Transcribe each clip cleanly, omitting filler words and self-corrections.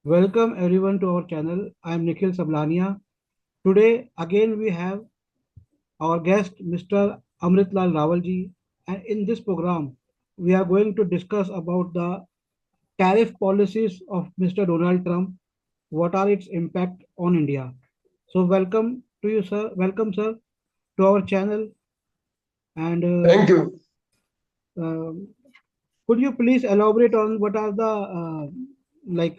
Welcome everyone to our channel. I am Nikhil Sablania. Today again we have our guest Mr. Amrit Lal Rawal ji, and in this program we are going to discuss about the tariff policies of Mr. Donald Trump. What are its impact on India? So welcome to you sir. Welcome sir to our channel and Thank you. um, could you please elaborate on what are the like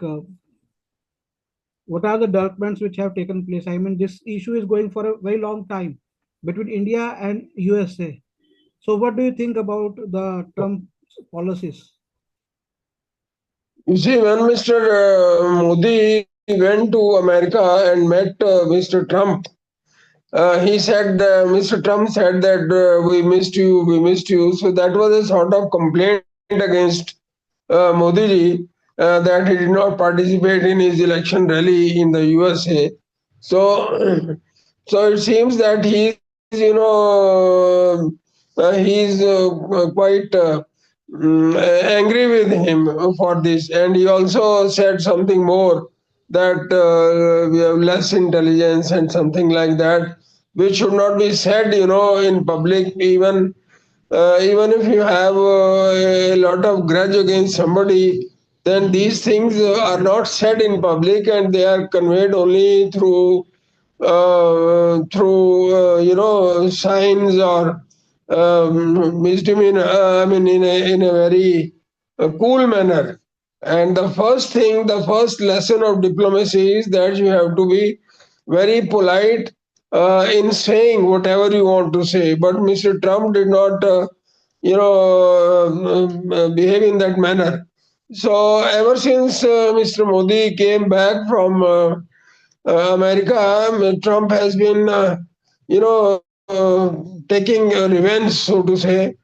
what are the developments which have taken place? I mean, this issue is going for a very long time between India and USA. So, what do you think about the Trump policies? You see, when Mr. Modi went to America and met Mr. Trump, Mr. Trump said that we missed you, we missed you. So that was a sort of complaint against Modi ji that he did not participate in his election rally in the USA. So, so it seems that he's quite angry with him for this, and he also said something more that we have less intelligence and something like that, which should not be said, in public. Even if you have a lot of grudge against somebody, then these things are not said in public, and they are conveyed only through signs or misdemeanor. I mean, in a very cool manner. And the first lesson of diplomacy is that you have to be very polite in saying whatever you want to say. But Mr. Trump did not, behave in that manner. So ever since Mr. Modi came back from America, Trump has been, taking revenge, so to say,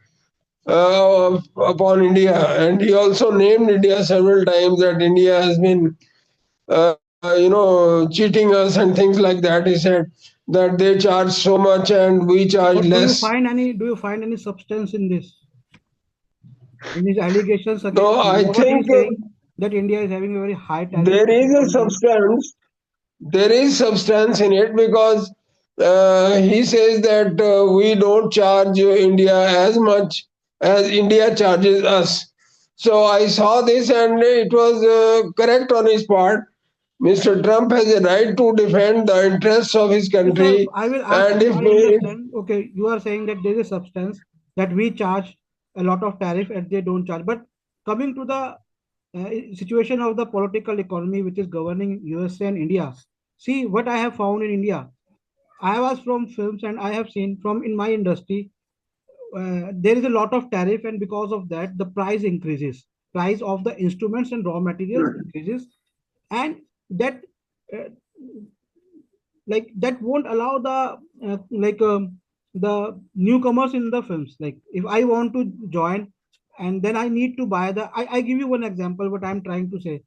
upon India. And he also named India several times that India has been, cheating us and things like that. He said that they charge so much and we charge But do you less. find any substance in this in his allegations against No, I India? What think he's saying that India is having a very high tariff there at is this a point of time. substance. There is substance in it because he says that we don't charge India as much as India charges us. So I saw this and it was correct on his part. Mr. Trump has a right to defend the interests of his So, sir, country, I will ask and you. if I we, understand. Okay, you are saying that there is a substance that we charge a lot of tariff and they don't charge. But coming to the situation of the political economy which is governing USA and India, see what I have found in India. I was from films and I have seen from in my industry there is a lot of tariff, and because of that the price increases, price of the instruments and raw materials increases, and that uh, that won't allow the newcomers in the films. Like if I want to join and then I need to buy I give you one example what I'm trying to say.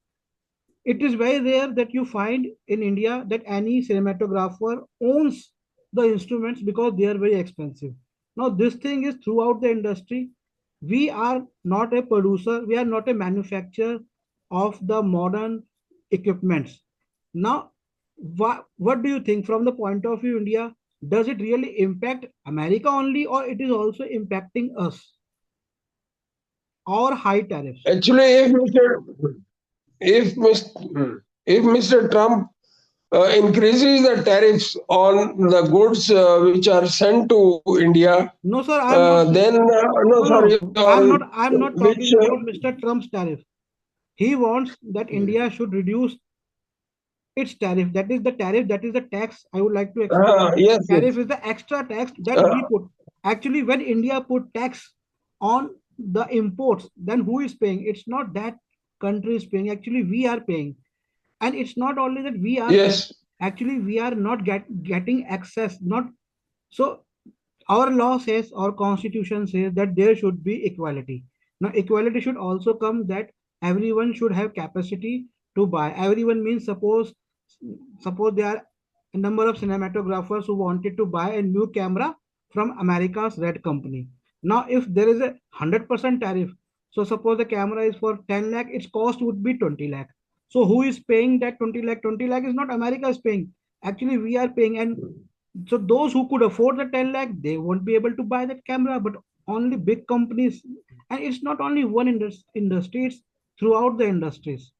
It is very rare that you find in India that any cinematographer owns the instruments because they are very expensive. Now, this thing is throughout the industry. We are not a producer, we are not a manufacturer of the modern equipments. Now, what do you think from the point of view India? Does it really impact America only, or it is also impacting us? Our high tariffs. actually, if Mr. if Mr. Trump increases the tariffs on the goods which are sent to India, No, sir, I am not then saying. no, No, sorry, no, or I'm not which talking about Mr. Trump's tariff. He wants that India should reduce its tariff. That is the tariff, that is the tax. I would like to explain. yes, Tariff yes, is the extra tax that uh, we put. Actually, when India put tax on the imports, then who is paying? It's not that country is paying. Actually, we are paying. And it's not only that we are paying. yes, Actually, we are not getting access. Not so our law says, our constitution says that there should be equality. Now equality should also come that everyone should have capacity to buy. Everyone means suppose there are a number of cinematographers who wanted to buy a new camera from America's red company. Now if there is a 100% tariff, so suppose the camera is for 10 lakh, its cost would be 20 lakh. So who is paying that 20 lakh? 20 lakh is not America is paying. Actually, we are paying. And so those who could afford the 10 lakh, they won't be able to buy that camera, but only big companies. And it's not only one industry, it's throughout the industries.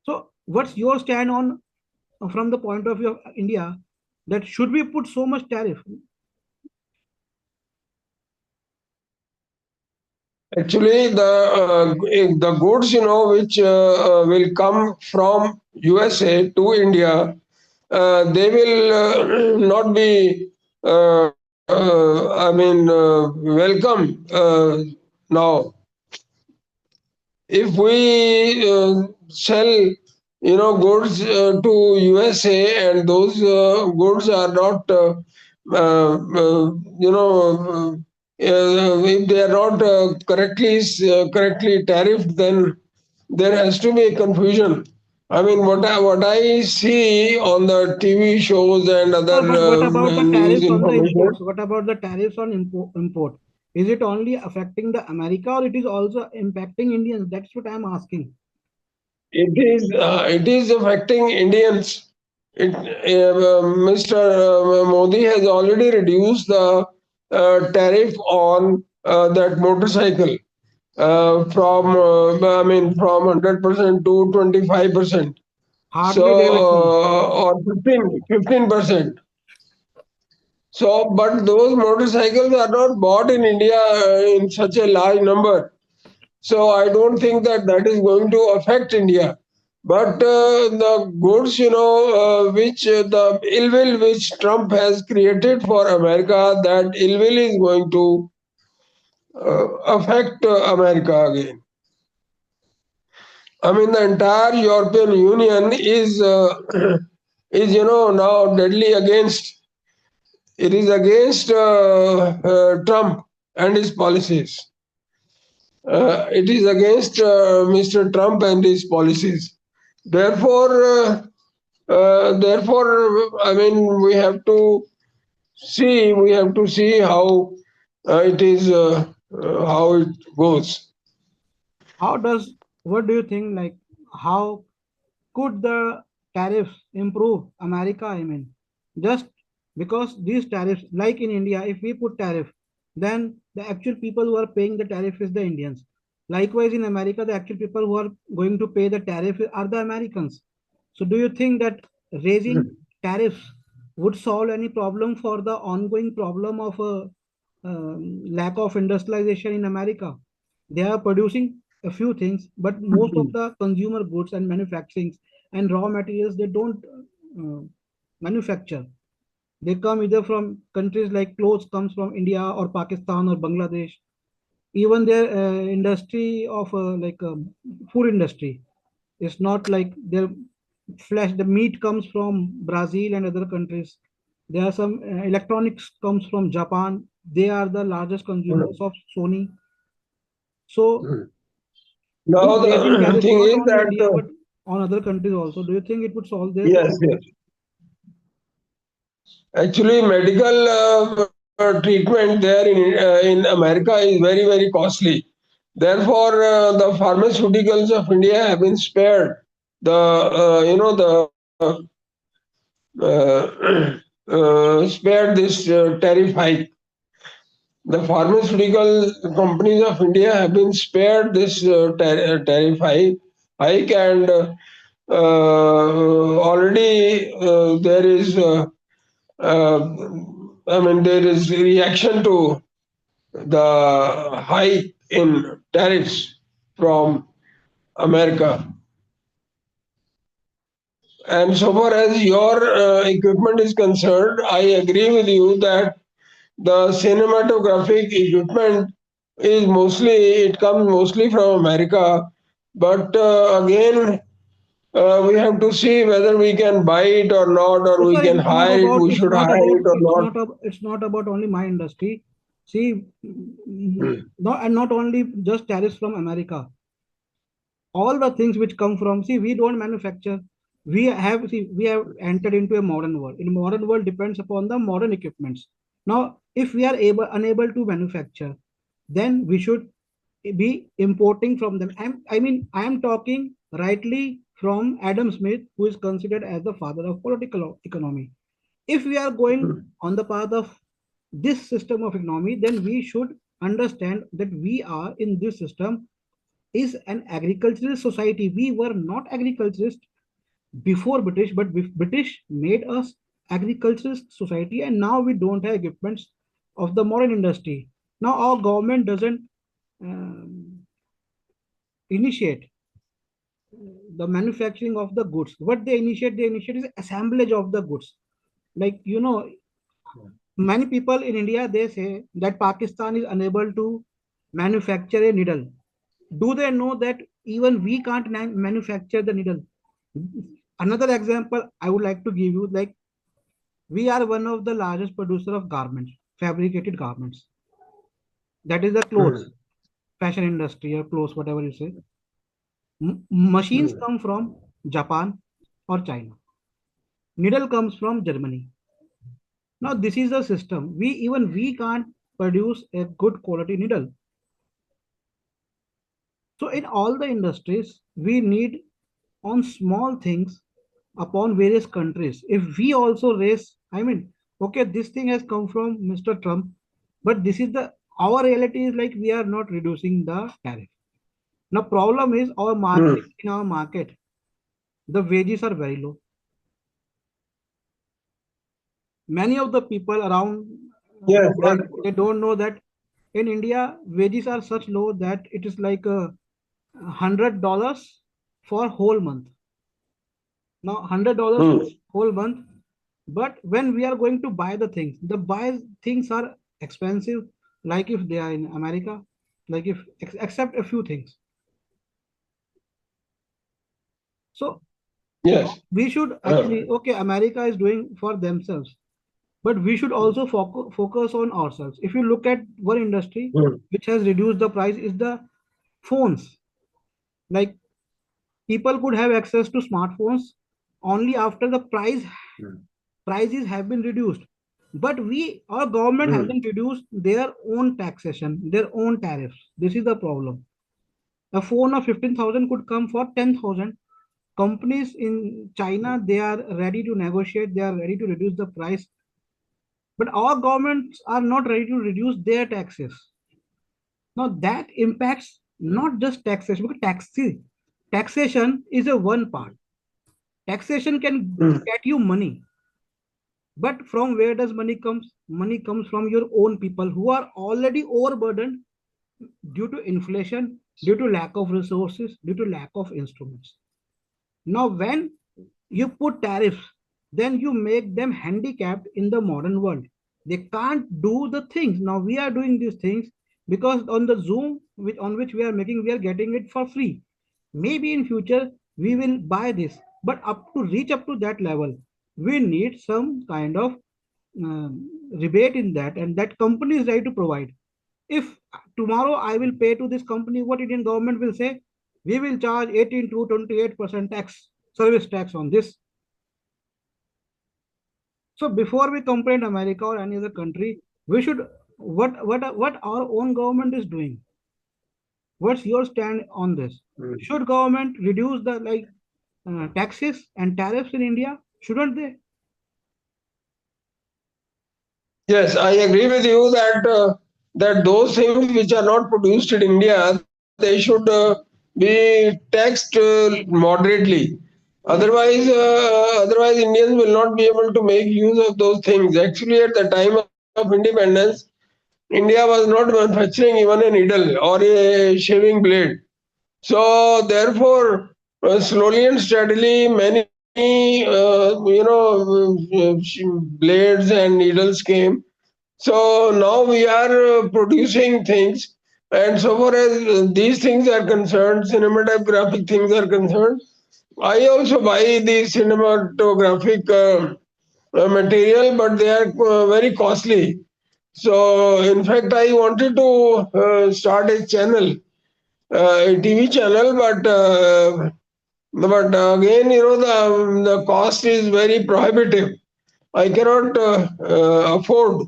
So what's your stand on from the point of view of India, that should we put so much tariff? Actually, the goods, which will come from USA to India, they will not be, I mean, welcome now. If we sell, goods to USA, and those goods are not, if they are not correctly tariffed, then there has to be a confusion. I mean, what I see on the TV shows and other No, but what about the news tariffs on the information, imports? What about the tariffs on import? Is it only affecting the America, or it is also impacting Indians? That's what I'm asking. it is affecting Indians. Mr. Modi has already reduced the tariff on that motorcycle from 100% to 25%. So, Harley Davidson. or 15%. So, but those motorcycles are not bought in India in such a large number. So I don't think that that is going to affect India. But the goods, which the ill will which Trump has created for America, that ill will is going to affect America again. I mean, the entire European Union is is now deadly against. It is against Trump and his policies. It is against Mr. Trump and his policies. Therefore, I mean, we have to see how it is, how it goes. How does, what do you think? Like, how could the tariffs improve America? I mean, just because these tariffs, like in India, if we put tariff, then the actual people who are paying the tariff is the Indians. Likewise, in America, the actual people who are going to pay the tariff are the Americans. So, do you think that raising tariffs would solve any problem for the ongoing problem of lack of industrialization in America? They are producing a few things, but most of the consumer goods and manufacturing and raw materials, they don't uh, manufacture. They come either from countries, like clothes comes from India or Pakistan or Bangladesh. Even their industry of food industry, it's not like their flesh, the meat comes from Brazil and other countries. There are some electronics comes from Japan. They are the largest consumers of Sony. So Now would raising the tariffs thing not is only that India but on other countries also, do you think it would solve their yes, yes. problems? Actually, medical treatment there in America is very, very costly. Therefore, the pharmaceuticals of India have been spared the the spared this tariff hike. The pharmaceutical companies of India have been spared this tariff hike, and already there is. Uh, I mean, there is reaction to the hike in tariffs from America. And so far as your equipment is concerned, I agree with you that the cinematographic equipment it comes mostly from America. But again, we have to see whether we can buy it or not, or So we sir, can hire it. We should hire it or not. it's not about only my industry. See, Hmm. not, and not only just tariffs from America. All the things which come from, see, we don't manufacture. We have entered into a modern world. In modern world depends upon the modern equipments. Now, if we are unable to manufacture, then we should be importing from them. I mean, I am talking rightly from Adam Smith, who is considered as the father of political economy. If we are going on the path of this system of economy, then we should understand that we are in this system is an agricultural society. We were not agriculturists before British, but British made us agriculturist society, and now we don't have equipments of the modern industry. Now our government doesn't initiate the manufacturing of the goods. What they initiate is assemblage of the goods. Like many people in India they say that Pakistan is unable to manufacture a needle. Do they know that even we can't manufacture the needle? Another example I would like to give you, like we are one of the largest producer of garments, fabricated garments. That is the clothes, fashion industry or clothes, whatever you say. Machines come from Japan or China. Needle comes from Germany. Now this is the system. We can't produce a good quality needle. So in all the industries, we need on small things upon various countries. If we also raise, I mean, okay, this thing has come from Mr. Trump, but this is the our reality is like we are not reducing the tariff. Now problem is our market in our market, the wages are very low. Many of the people around Yes, the world they don't know that in India wages are such low that it is like $100 for whole month. Now $100 for mm, whole month, but when we are going to buy the things, the buy things are expensive. Like if they are in America, like if except a few things. So yes, we should uh, actually okay. America is doing for themselves, but we should also focus on ourselves. If you look at one industry mm, which has reduced the price is the phones. Like people could have access to smartphones only after the prices have been reduced. But our government mm, hasn't reduced their own taxation, their own tariffs. This is the problem. A phone of 15,000 could come for 10,000. Companies in China, they are ready to negotiate, they are ready to reduce the price. But our governments are not ready to reduce their taxes. Now that impacts not just taxation, because taxation is a one part. Taxation can mm, get you money, but from where does money comes? Money comes from your own people who are already overburdened due to inflation, due to lack of resources, due to lack of instruments. Now, when you put tariffs, then you make them handicapped in the modern world. They can't do the things. Now we are doing these things because on the Zoom on which we are making, we are getting it for free. Maybe in future we will buy this, but up to reach up to that level, we need some kind of rebate in that, and that company is ready to provide. If tomorrow I will pay to this company, what Indian government will say? We will charge 18 to 28% tax, service tax on this. So before we complain America or any other country, we should what our own government is doing. What's your stand on this? mm. Should government reduce the taxes and tariffs in India? Shouldn't they? Yes, I agree with you that that those things which are not produced in India, they should be taxed moderately. Yes. Otherwise, Indians will not be able to make use of those things. Actually, at the time of independence, India was not manufacturing even a needle or a shaving blade. So therefore, slowly and steadily, many blades and needles came. So now we are producing things, and so far as these things are concerned, cinematographic things are concerned, I also buy the cinematographic material, but they are very costly. So, in fact, I wanted to start a channel, a TV channel, but again, the cost is very prohibitive. I cannot afford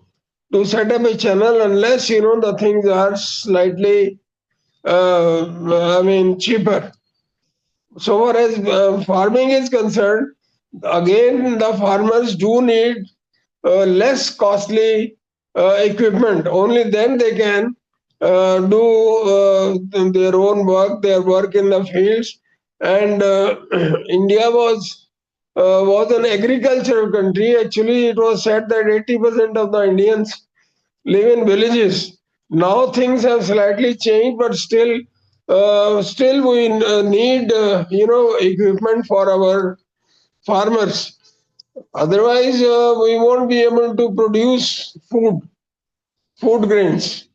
to set up a channel unless the things are slightly, I mean, cheaper. so far as farming is concerned, again the farmers do need less costly equipment. Only then they can do their own work, their work in the fields. And India was an agricultural country. Actually, it was said that 80% of the Indians live in villages. Now things have slightly changed, but still we need equipment for our farmers. Otherwise, we won't be able to produce food grains.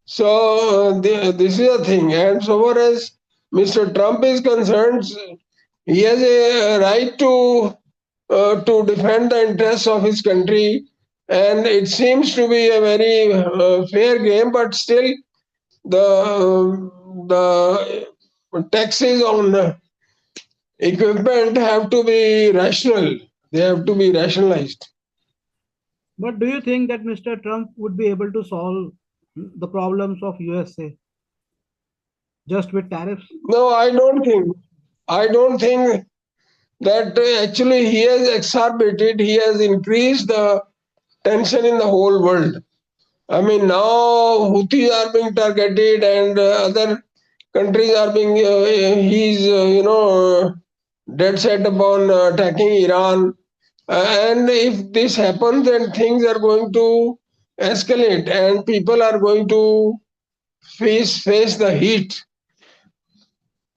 So this is a thing. And so far as Mr. Trump is concerned, he has a right to defend the interests of his country, and it seems to be a very fair game. But still, the taxes on equipment have to be rational. They have to be rationalized. But do you think that Mr. Trump would be able to solve the problems of USA just with tariffs? No, I don't think. I don't think that actually he has exacerbated. He has increased the tension in the whole world. I mean, now Houthis are being targeted, and other countries are being. He's dead set upon attacking Iran. And if this happens, then things are going to escalate, and people are going to face the heat.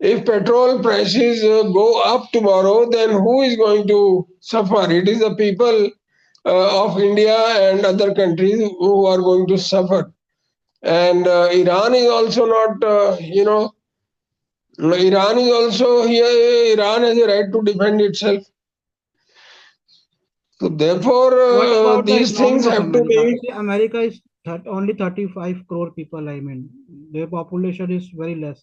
If petrol prices go up tomorrow, then who is going to suffer? It is the people of India and other countries who are going to suffer. And Iran is also not, Iran is also here. Iran has a right to defend itself. So therefore, What about the these economy things of have to America? be. See, America is only 35 crore people. I mean, their population is very less.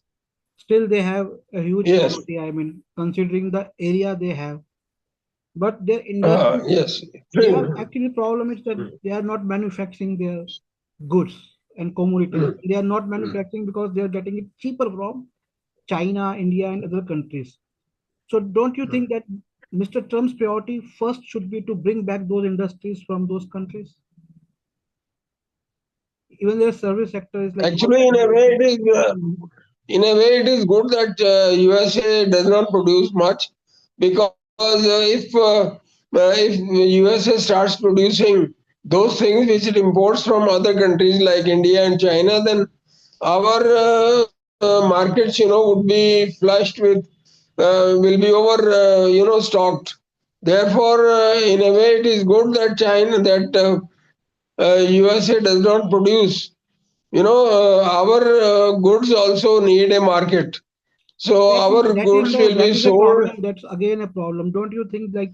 Still, they have a huge Yes, poverty. I mean, considering the area they have, but their industries, yes. their actually problem is that they are not manufacturing their goods and commodities. Mm, They are not manufacturing because they are getting it cheaper from China, India, and other countries. So, don't you think that Mr. Trump's priority first should be to bring back those industries from those countries? Even their service sector is like all Actually, manufacturing. in a way, it is good that USA does not produce much, because if USA starts producing those things which it imports from other countries like India and China, then our markets, would be flushed with, will be over, stocked. Therefore, in a way, it is good that USA does not produce. Our goods also need a market, so our goods will be That is a sold. problem. That's again a problem. Don't you think like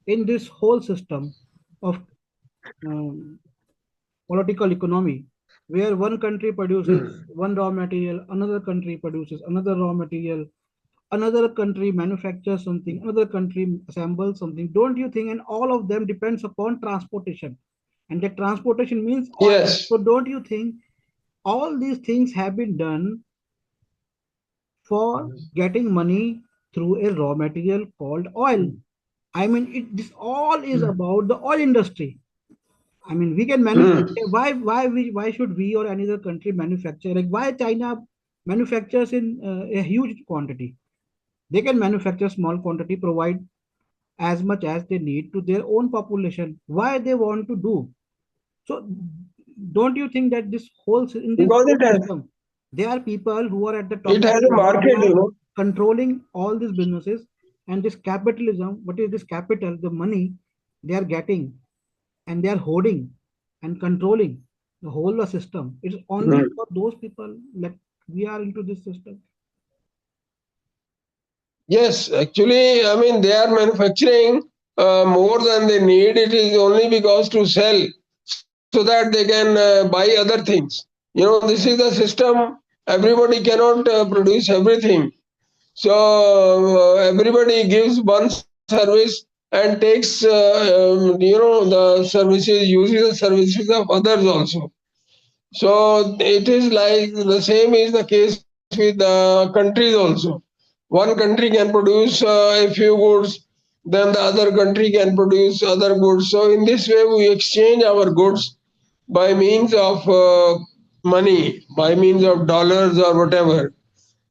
in this whole system of um, political economy, where one country produces Hmm. one raw material, another country produces another raw material, another country manufactures something, another country assembles something. Don't you think? And all of them depends upon transportation, and the transportation means oil. Yes. So don't you think all these things have been done for getting money through a raw material called oil? I mean, this all is about the oil industry. I mean, we can Hmm. manufacture. Why should we or any other country manufacture? Like why China manufactures in a huge quantity? They can manufacture small quantity, provide as much as they need to their own population. Why they want to do so? Don't you think that in this Because whole system, there are people who are at the top it of has the a power. They are market. controlling all these businesses and this capitalism. What is this capital? The money they are getting and they are hoarding and controlling the whole system. It's only Hmm. for those people that we are into this system. Yes, actually, I mean, they are manufacturing more than they need. It is only because to sell, so that they can buy other things. This is the system. Everybody cannot produce everything. So everybody gives one service and takes, the services, uses the services of others also. So it is like the same is the case with the countries also. One country can produce a few goods, then the other country can produce other goods. So in this way, we exchange our goods by means of money, by means of dollars or whatever.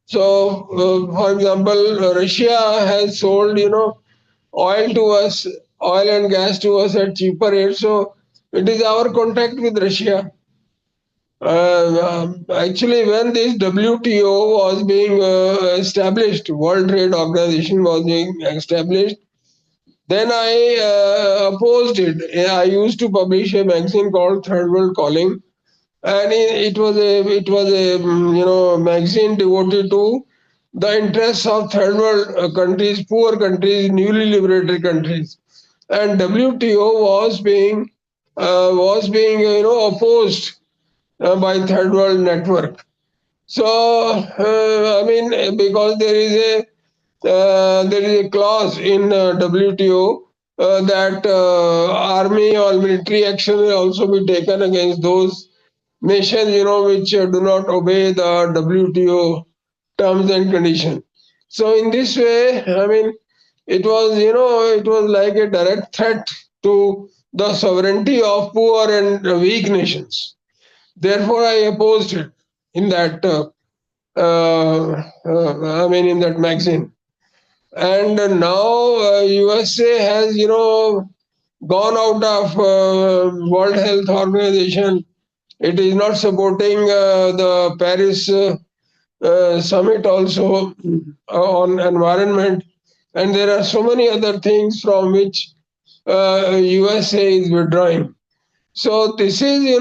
So, for example, Russia has sold, oil to us, oil and gas to us at cheaper rates. So it is our contact with Russia. Actually, when this WTO was being established, World Trade Organization was being established, then I opposed it. I used to publish a magazine called Third World Calling, and it was a magazine devoted to the interests of third world countries, poor countries, newly liberated countries, and WTO was being opposed by third world network. So I mean, because there is a clause in WTO that army or military action will also be taken against those nations, which do not obey the WTO terms and conditions. So in this way, I mean, it was like a direct threat to the sovereignty of poor and weak nations. Therefore, I opposed it in that. I mean, in that magazine. And now USA has, gone out of World Health Organization. It is not supporting the Paris summit also on environment, and there are so many other things from which USA is withdrawing. So this is, the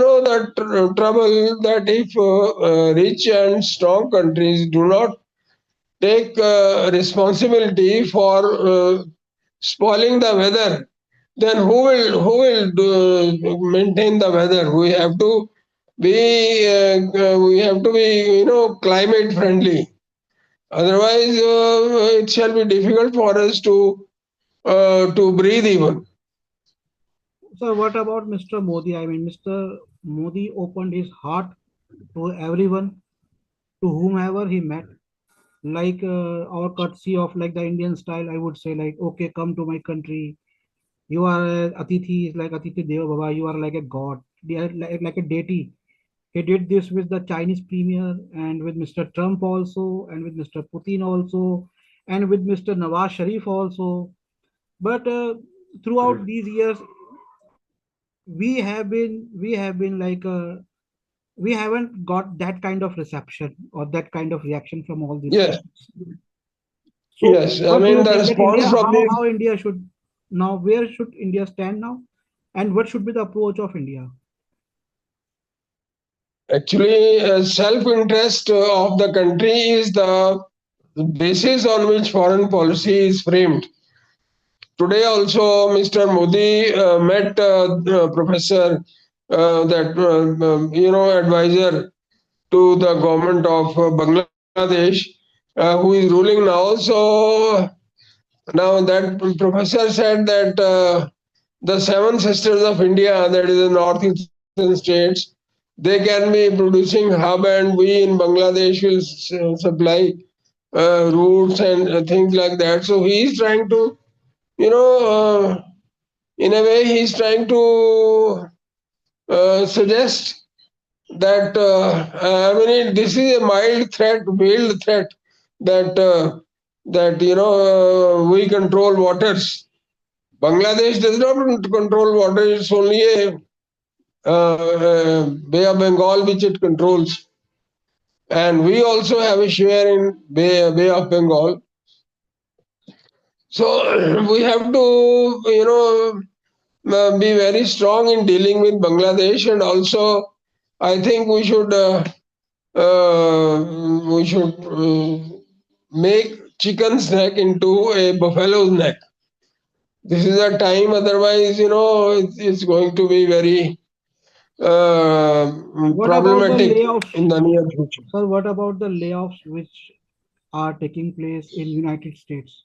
trouble that if rich and strong countries do not take responsibility for spoiling the weather, then who will maintain the weather? We have to be climate friendly. Otherwise, it shall be difficult for us to breathe even. So what about Mr. Modi? I mean, Mr. Modi opened his heart to everyone, to whomever he met. Like our courtesy of like the Indian style, I would say like, okay, come to my country. You are a Atithi, is like Atithi Deva Baba. You are like a god. They are like a deity. He did this with the Chinese premier and with Mr. Trump also, and with Mr. Putin also, and with Mr. Nawaz Sharif also. But throughout these years, we have been like we haven't got that kind of reception or that kind of reaction from all these Yes, countries. So, yes. I what do mean, you the think that response India, from how the India should now, where should India stand now, and what should be the approach of India? actually self-interest of the country is the basis on which foreign policy is framed. Today also, Mr. Modi met Professor, that advisor to the government of Bangladesh, who is ruling now. So now that professor said that the seven sisters of India, that is the northeastern states, they can be producing hub, and we in Bangladesh will supply routes and things like that. So he is trying to, you know, in a way, he is trying to suggest that I mean, this is a mild threat, veiled threat that we control waters. Bangladesh does not control water; it's only a Bay of Bengal which it controls, and we also have a share in Bay of Bengal. So we have to, be very strong in dealing with Bangladesh, and also I think we should make chicken's neck into a buffalo's neck. This is a time, otherwise, it's going to be very What about the problematic layoffs, in the near future. sir? What about the layoffs which are taking place in United States?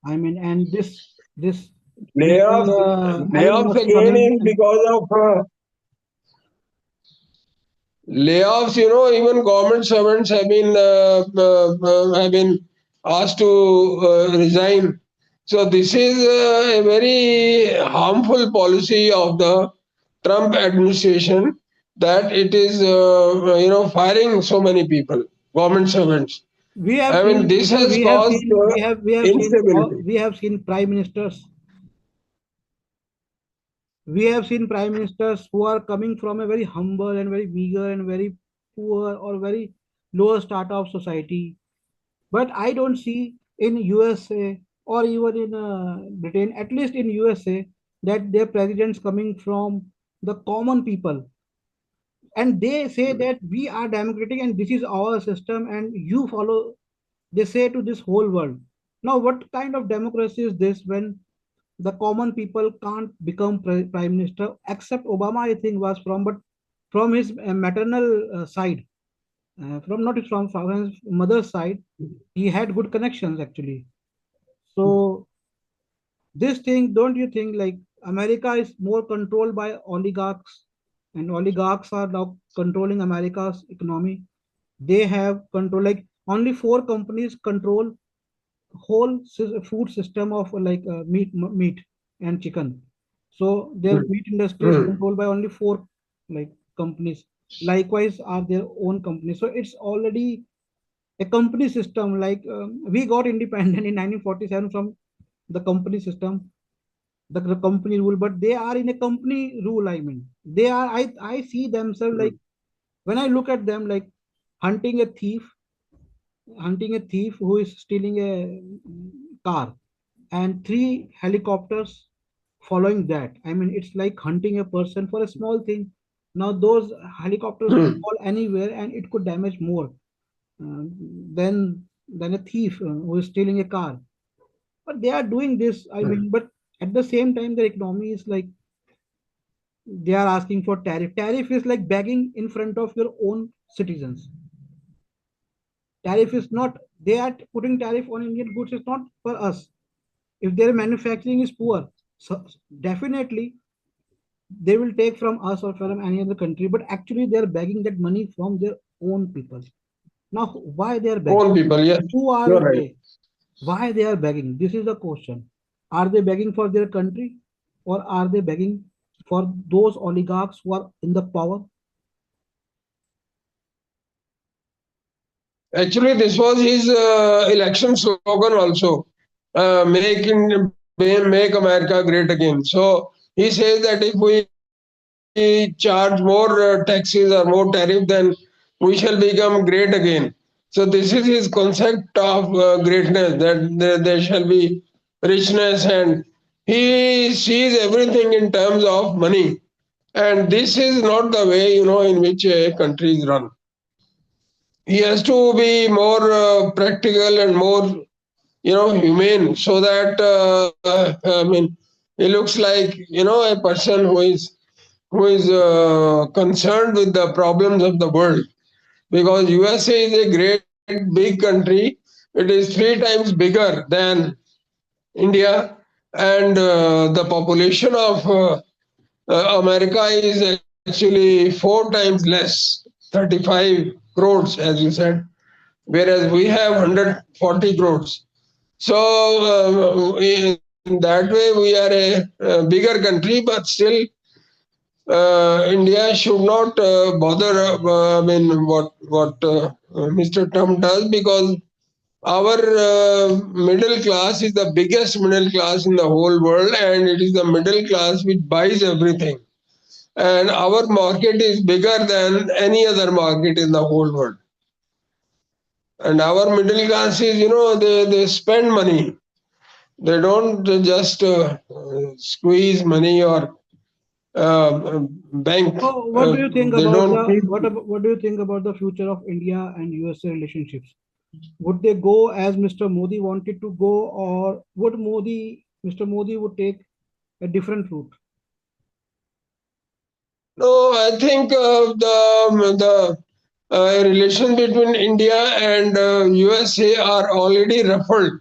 I mean, and this Layoffs, Elon layoffs Musk again coming is and because of layoffs. Even government servants have been asked to resign. So this is a very harmful policy of the Trump administration, that it is firing so many people, government servants. We have I mean, seen, this sir, has caused instability. we have seen prime ministers. We have seen prime ministers who are coming from a very humble and very meager and very poor or very lower strata of society. But I don't see in USA or even in Britain, at least in USA, that their presidents coming from the common people, and they say that we are democratic and this is our system and you follow. They say to this whole world. Now, what kind of democracy is this when the common people can't become prime minister? Except Obama, I think, was from, but from his maternal side, from not from his mother's side, he had good connections actually. So this thing, don't you think like America is more controlled by oligarchs, and oligarchs are now controlling America's economy? They have control, like only four companies control whole food system of like meat and chicken. So their meat industry is Hmm. controlled by only four like companies. Likewise are their own companies. So it's already a company system. Like we got independent in 1947 from the company system, the company rule, but they are in a company rule. I mean, they are. I see themselves like when I look at them like hunting a thief, hunting a thief who is stealing a car, and three helicopters following that. I mean, it's like hunting a person for a small thing. Now those helicopters could Hmm. fall anywhere and it could damage more uh, than a thief who is stealing a car. But they are doing this. I Hmm. mean, but at the same time, their economy is like they are asking for tariff. Tariff is like begging in front of your own citizens. Tariff is not, they are putting tariff on Indian goods, is not for us. If their manufacturing is poor, so definitely they will take from us or from any other country, but actually they are begging that money from their own people. Now why they are begging? Own people, yes, Who are you're right. they? Why they are begging? This is the question. Are they begging for their country, or are they begging for those oligarchs who are in the power? Actually, this was his election slogan also. Make America great again. So he says that if we charge more taxes or more tariff, then we shall become great again. So this is his concept of greatness, that there shall be richness, and he sees everything in terms of money. And this is not the way, in which a country is run. He has to be more practical and more, humane, so that I mean, he looks like, a person who is concerned with the problems of the world. Because USA is a great big country. It is three times bigger than India, and the population of America is actually four times less, 35 crores, as you said, whereas we have 140 crores. So, in that way, we are a bigger country, but still, India should not bother. I mean, what Mr. Trump does, because our middle class is the biggest middle class in the whole world, and it is the middle class which buys everything. And our market is bigger than any other market in the whole world. And our middle class is, they spend money. They don't just squeeze money or bank. So, what do you think They about the don't keep. what do you think about the future of India and USA relationships? Would they go as Mr. Modi wanted to go, or would Mr. Modi would take a different route? No, I think the relation between India and USA are already ruffled.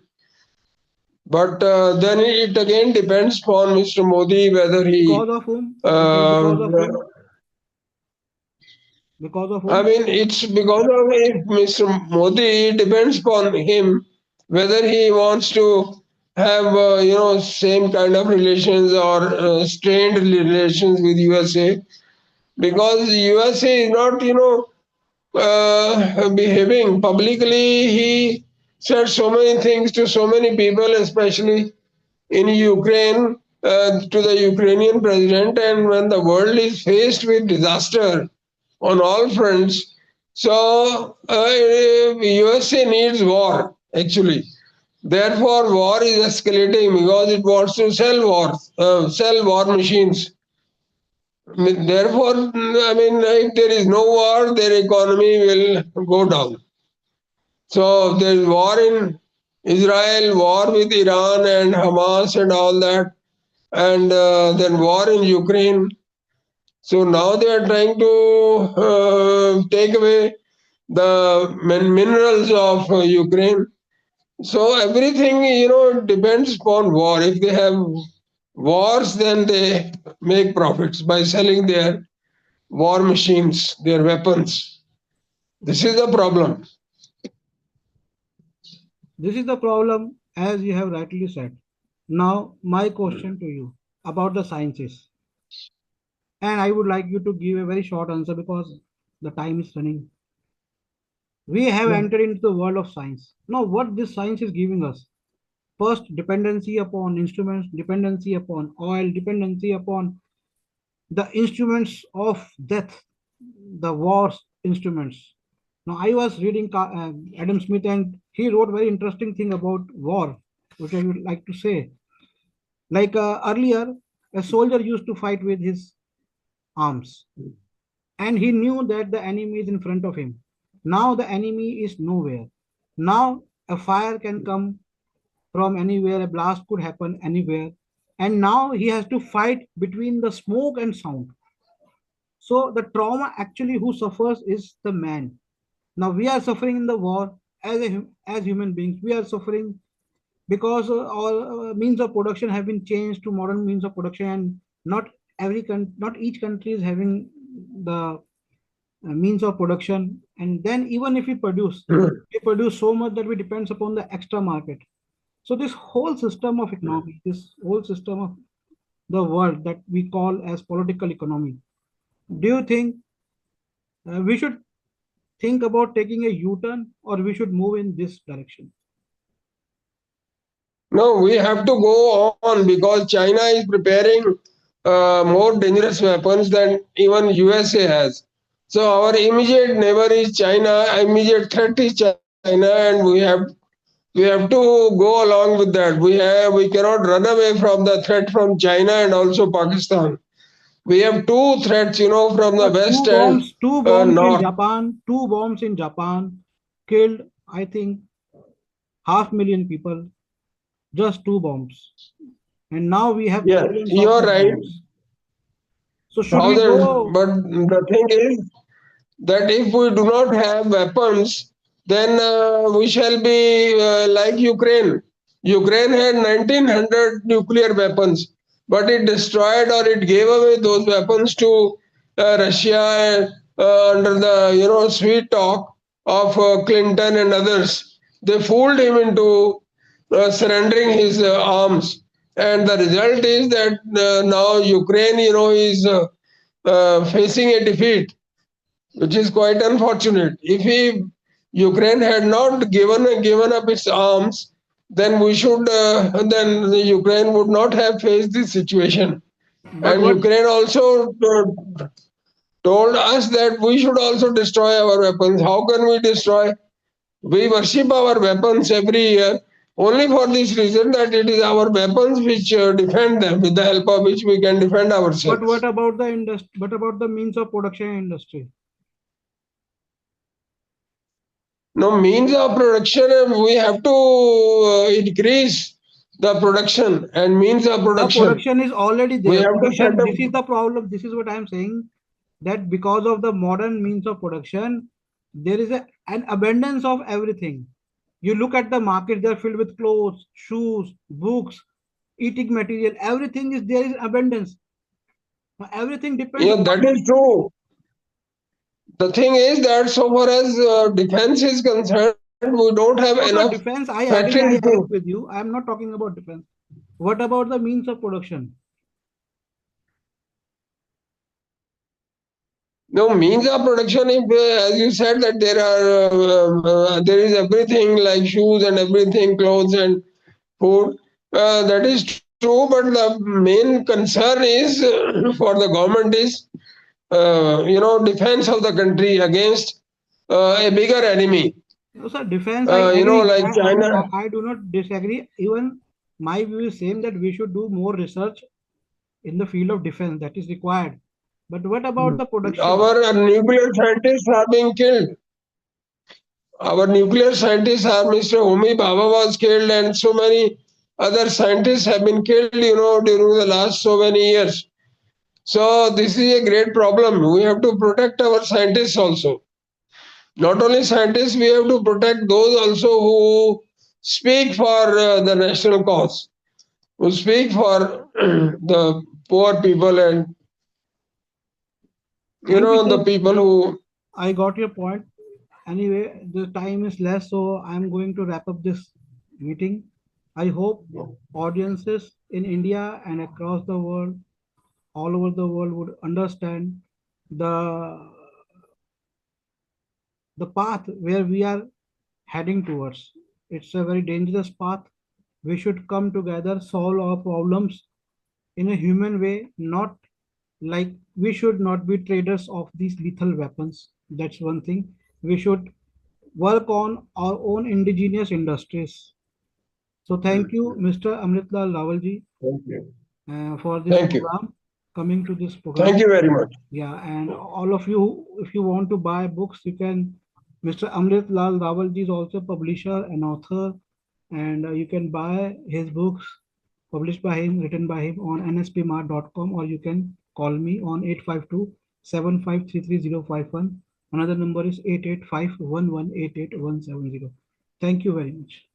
But then it again depends upon Mr. Modi whether he. Because of whom? Uh, Because of whom? Because of I whom? mean, it's because of Mr. Modi. It depends upon him whether he wants to have same kind of relations or strained relations with USA, because USA is not behaving publicly. He said so many things to so many people, especially in Ukraine, to the Ukrainian president. And when the world is faced with disaster on all fronts, so USA needs war actually. Therefore, war is escalating because it wants to sell war machines. Therefore, I mean, if there is no war, their economy will go down. So there is war in Israel, war with Iran and Hamas and all that, and then war in Ukraine. So now they are trying to take away the minerals of Ukraine. So everything, depends upon war. If they have wars, then they make profits by selling their war machines, their weapons. This is the problem. This is the problem, as you have rightly said. Now, my question to you about the sciences, and I would like you to give a very short answer because the time is running. We have entered into the world of science. Now, what this science is giving us? First, dependency upon instruments, dependency upon oil, dependency upon the instruments of death, the war's instruments. Now, I was reading Adam Smith, and he wrote very interesting thing about war, which I would like to say. Like earlier, a soldier used to fight with his arms, and he knew that the enemy is in front of him. Now the enemy is nowhere. Now a fire can come from anywhere, a blast could happen anywhere, and now he has to fight between the smoke and sound. So the trauma actually who suffers is the man. Now we are suffering in the war as human beings. We are suffering because our means of production have been changed to modern means of production, and not each country is having the means of production. And then even if we produce so much that we depends upon the extra market. So this whole system of economy, this whole system of the world that we call as political economy, do you think we should think about taking a U-turn, or we should move in this direction? No, we have to go on because China is preparing more dangerous weapons than even USA has. So our immediate neighbor is China, immediate threat is China, and we have to go along with that. We cannot run away from the threat from China and also Pakistan. We have two threats, from the west and Two bombs in north. Japan, two bombs in Japan killed, I think, 500,000 people. Just two bombs, and now we have Yes, thousands of you're such right. bombs. So should we Thousands, go? but the thing is that if we do not have weapons, then we shall be like Ukraine. Ukraine had 1900 nuclear weapons, but it destroyed or it gave away those weapons to Russia under the sweet talk of Clinton and others. They fooled him into surrendering his arms, and the result is that now Ukraine, is facing a defeat, which is quite unfortunate. If Ukraine had not given up its arms, then then the Ukraine would not have faced this situation. But And what? Ukraine also told us that we should also destroy our weapons. How can we destroy? We worship our weapons every year only for this reason that it is our weapons which defend them, with the help of which we can defend But what ourselves. about the industry? What about the means of production industry? No means of production, we have to increase the production and means of The production. production is already We there. have to set Production. up. This is the problem. This is what I am saying. That because of the modern means of production, there is an abundance of everything. You look at the market; they are filled with clothes, shoes, books, eating material. Everything is there is abundance. Now, everything depends Yeah, upon that is true. The thing is that so far as defense is concerned, we don't have Also, enough defense, I factories agree to. with you. I am not talking about defense. What about the means of production? No means of production. If, as you said, that there is everything like shoes and everything, clothes and food. That is true, but the main concern is for the government is defense of the country against a bigger enemy. No, sir, defense, I agree. Like China. I do not disagree. Even my view is same that we should do more research in the field of defense that is required. But what about the production? Our nuclear scientists are being killed. Our nuclear scientists are Mr. Homi Bhabha was killed, and so many other scientists have been killed, during the last so many years. So this is a great problem. We have to protect our scientists also. Not only scientists, we have to protect those also who speak for the national cause, who speak for the poor people and I the believe people who. I got your point. Anyway, the time is less, so I'm going to wrap up this meeting. I hope audiences in India and across the world, all over the world, would understand the the path where we are heading towards. It's a very dangerous path. We should come together, solve our problems in a human way, not like we should not be traders of these lethal weapons. That's one thing. We should work on our own indigenous industries. So thank you, Mr. Amrit Lal Rawal ji, Thank you. for this Thank you. program, coming to this Thank program. you very much. Yeah, and all of you, if you want to buy books, you can. Mr. Amrit Lal Rawal ji is also a publisher and author, and you can buy his books published by him, written by him on nspmart.com, or you can call me on 852 7533051. Another number is 885 1188 170. Thank you very much.